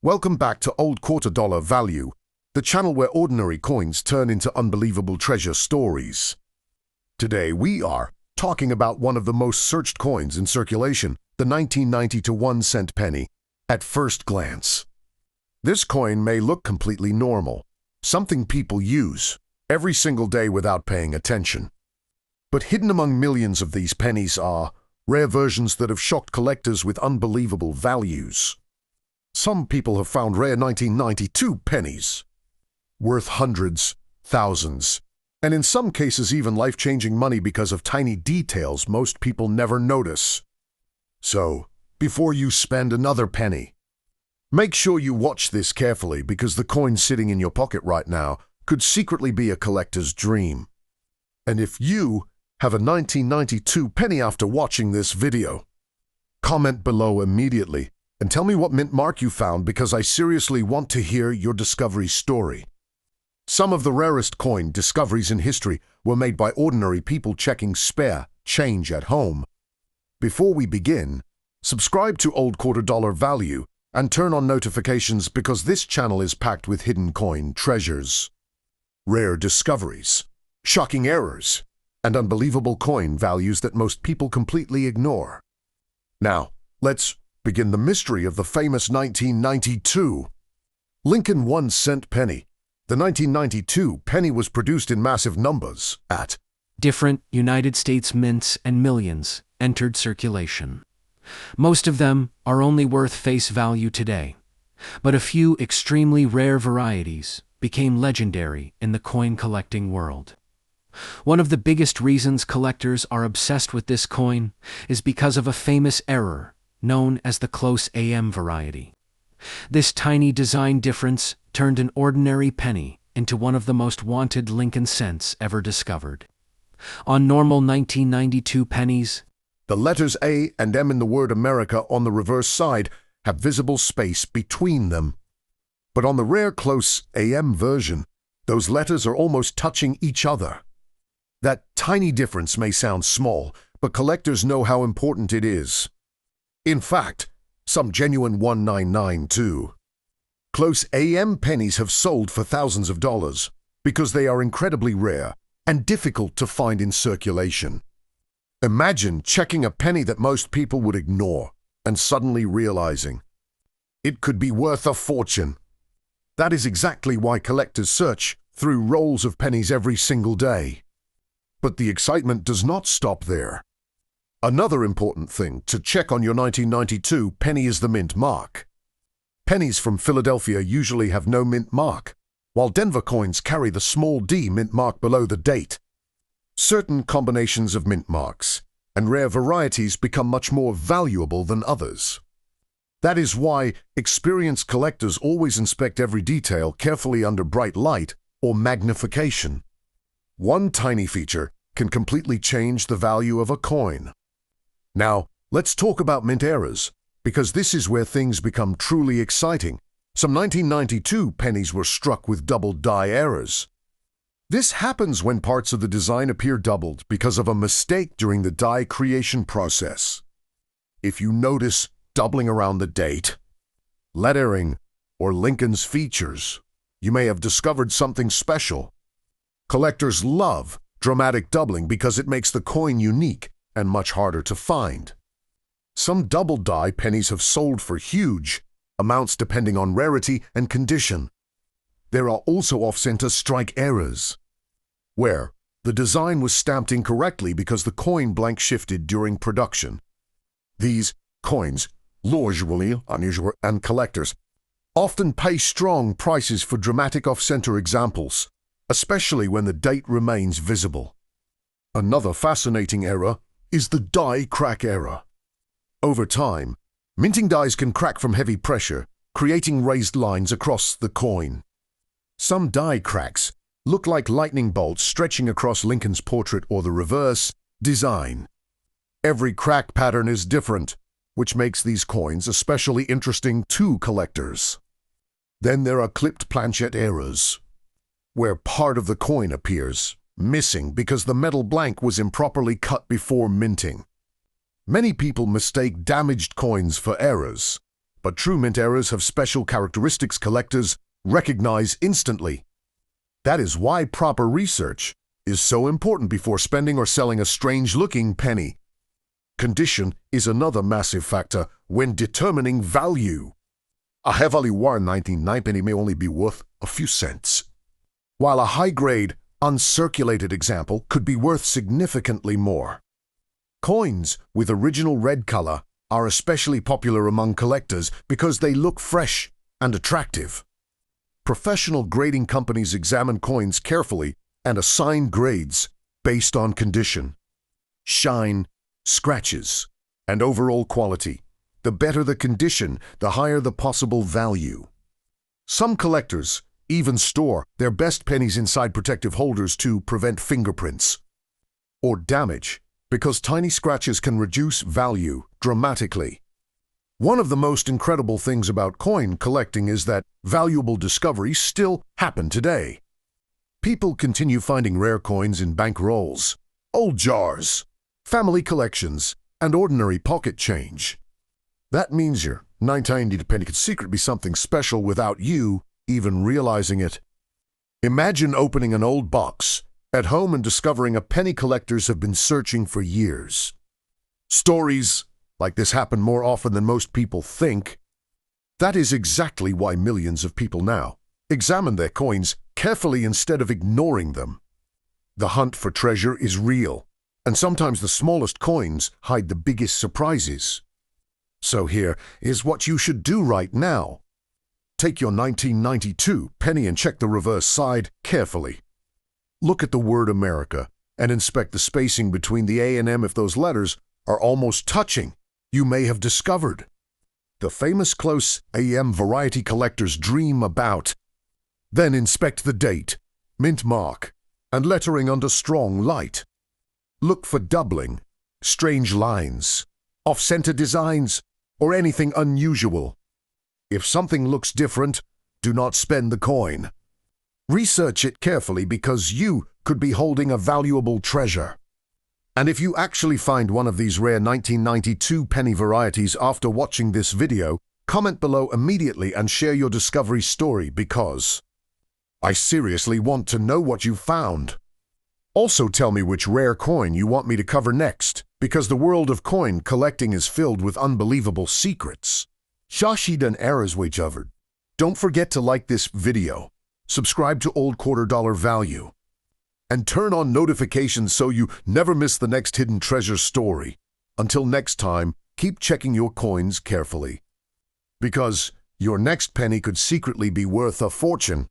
Welcome back to Old Quarter Dollar Value, the channel where ordinary coins turn into unbelievable treasure stories. Today we are talking about one of the most searched coins in circulation, the 1990 to 1 cent penny, at first glance. This coin may look completely normal, something people use every single day without paying attention. But hidden among millions of these pennies are rare versions that have shocked collectors with unbelievable values. Some people have found rare 1992 pennies, worth hundreds, thousands, and in some cases even life-changing money because of tiny details most people never notice. So, before you spend another penny, make sure you watch this carefully because the coin sitting in your pocket right now could secretly be a collector's dream. And if you have a 1992 penny after watching this video, comment below immediately and tell me what mint mark you found because I seriously want to hear your discovery story. Some of the rarest coin discoveries in history were made by ordinary people checking spare change at home. Before we begin, subscribe to Old Quarter Dollar Value and turn on notifications because this channel is packed with hidden coin treasures, rare discoveries, shocking errors, and unbelievable coin values that most people completely ignore. Now, let's begin the mystery of the famous 1992 Lincoln 1 cent penny. The 1992 penny was produced in massive numbers at different United States mints and millions entered circulation. Most of them are only worth face value today, but a few extremely rare varieties became legendary in the coin collecting world. One of the biggest reasons collectors are obsessed with this coin is because of a famous error known as the close AM variety. This tiny design difference turned an ordinary penny into one of the most wanted Lincoln cents ever discovered. On normal 1992 pennies, the letters A and M in the word America on the reverse side have visible space between them. But on the rare close AM version, those letters are almost touching each other. That tiny difference may sound small, but collectors know how important it is. In fact, some genuine 1992 close AM pennies have sold for thousands of dollars because they are incredibly rare and difficult to find in circulation. Imagine checking a penny that most people would ignore and suddenly realizing it could be worth a fortune. That is exactly why collectors search through rolls of pennies every single day. But the excitement does not stop there. Another important thing to check on your 1992 penny is the mint mark. Pennies from Philadelphia usually have no mint mark, while Denver coins carry the small d mint mark below the date. Certain combinations of mint marks and rare varieties become much more valuable than others. That is why experienced collectors always inspect every detail carefully under bright light or magnification. One tiny feature can completely change the value of a coin. Now, let's talk about mint errors, because this is where things become truly exciting. Some 1992 pennies were struck with double die errors. This happens when parts of the design appear doubled because of a mistake during the die creation process. If you notice doubling around the date, lettering, or Lincoln's features, you may have discovered something special. Collectors love dramatic doubling because it makes the coin unique and much harder to find. Some double die pennies have sold for huge amounts depending on rarity and condition. There are also off-center strike errors, where the design was stamped incorrectly because the coin blank shifted during production. These coins, usually unusual, and collectors often pay strong prices for dramatic off-center examples, especially when the date remains visible. Another fascinating error is the die crack error. Over time, minting dies can crack from heavy pressure, creating raised lines across the coin. Some die cracks look like lightning bolts stretching across Lincoln's portrait or the reverse design. Every crack pattern is different, which makes these coins especially interesting to collectors. Then there are clipped planchet errors, where part of the coin appears missing because the metal blank was improperly cut before minting. Many people mistake damaged coins for errors, but true mint errors have special characteristics collectors recognize instantly. That is why proper research is so important before spending or selling a strange-looking penny. Condition is another massive factor when determining value. A heavily worn 19 penny may only be worth a few cents, while a high-grade, uncirculated example could be worth significantly more. Coins with original red color are especially popular among collectors because they look fresh and attractive. Professional grading companies examine coins carefully and assign grades based on condition, shine, scratches, and overall quality. The better the condition, the higher the possible value. Some collectors even store their best pennies inside protective holders to prevent fingerprints or damage, because tiny scratches can reduce value dramatically. One of the most incredible things about coin collecting is that valuable discoveries still happen today. People continue finding rare coins in bank rolls, old jars, family collections, and ordinary pocket change. That means your 19 penny could secretly be something special without you even realizing it. Imagine opening an old box at home and discovering a penny collectors have been searching for years. Stories like this happen more often than most people think. That is exactly why millions of people now examine their coins carefully instead of ignoring them. The hunt for treasure is real, and sometimes the smallest coins hide the biggest surprises. So here is what you should do right now. Take your 1992 penny and check the reverse side carefully. Look at the word America and inspect the spacing between the A and M if those letters are almost touching. You may have discovered the famous close AM variety collectors dream about. Then inspect the date, mint mark, and lettering under strong light. Look for doubling, strange lines, off-center designs, or anything unusual. If something looks different, do not spend the coin. Research it carefully because you could be holding a valuable treasure. And if you actually find one of these rare 1992 penny varieties after watching this video, comment below immediately and share your discovery story because I seriously want to know what you found. Also tell me which rare coin you want me to cover next, because the world of coin collecting is filled with unbelievable secrets. Shashidan errors we covered. Don't forget to like this video, subscribe to Old Quarter Dollar Value, and turn on notifications so you never miss the next hidden treasure story. Until next time, keep checking your coins carefully, because your next penny could secretly be worth a fortune.